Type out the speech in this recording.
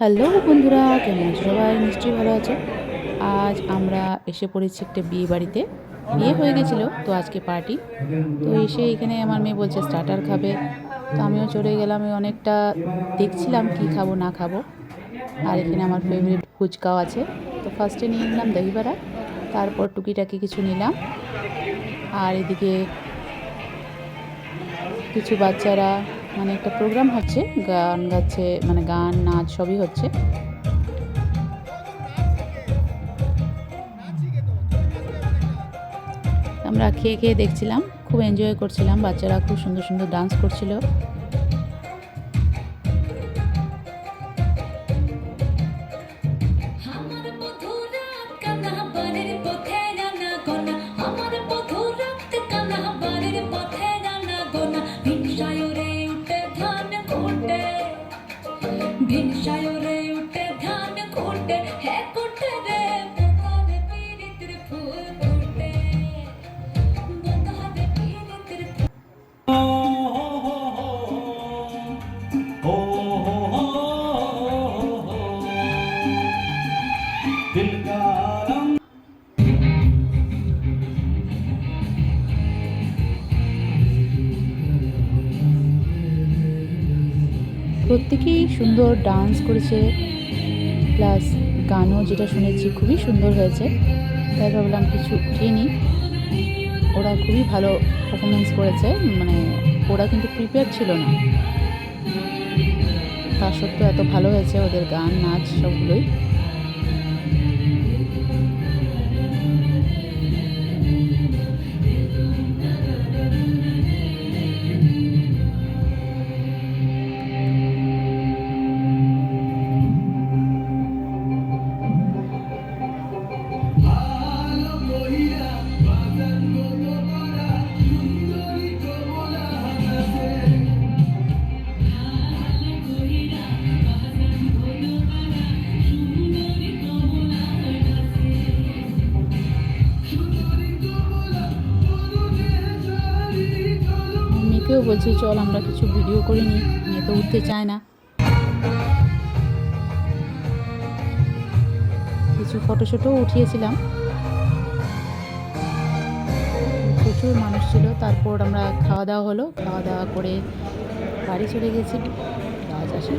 Hello বন্ধুরা, কেমন আছো সবাই? নিশ্চয়ই ভালো আছো। আজ আমরা এসে পড়েছি একটা বিয়ে বাড়িতে। বিয়ে হয়ে গেছিলো, তো আজকে পার্টি। তো এসে এখানে আমার মেয়ে বলছে স্টার্টার খাবে, তো আমিও চলে গেলাম। অনেকটা দেখছিলাম কি খাবো না খাবো। আর এখানে আমার ফেভারিট ফুচকাও আছে। তো ফার্স্টে নিয়ে নিলাম দই বড়া, তারপর টুকিটাকি কিছু নিলাম। আর এদিকে কিছু বাচ্চারা, মানে একটা প্রোগ্রাম হচ্ছে, গান গাচ্ছে, মানে গান নাচ সবই হচ্ছে। আমরা খেয়ে খেয়ে দেখছিলাম, খুব এনজয় করছিলাম। বাচ্চারা খুব সুন্দর সুন্দর ডান্স করছিল। প্রত্যেকেই সুন্দর ডান্স করেছে, প্লাস গানও যেটা শুনেছি খুবই সুন্দর হয়েছে। তাই ভাবলাম কিছু উঠিয়ে নিই। ওরা খুবই ভালো পারফরমেন্স করেছে, মানে ওরা কিন্তু প্রিপেয়ার ছিল না, তা সত্ত্বেও এত ভালো হয়েছে ওদের গান নাচ সবগুলোই। মেয়েকেও বলছি চল আমরা কিছু ভিডিও করে নিই, মেয়ে তো উঠতে চায় না। কিছু ফটোশ্যুটও উঠিয়েছিলাম। প্রচুর মানুষ ছিল। তারপর আমরা খাওয়া দাওয়া হলো, খাওয়া দাওয়া করে বাড়ি চলে গেছি। আজ আসি।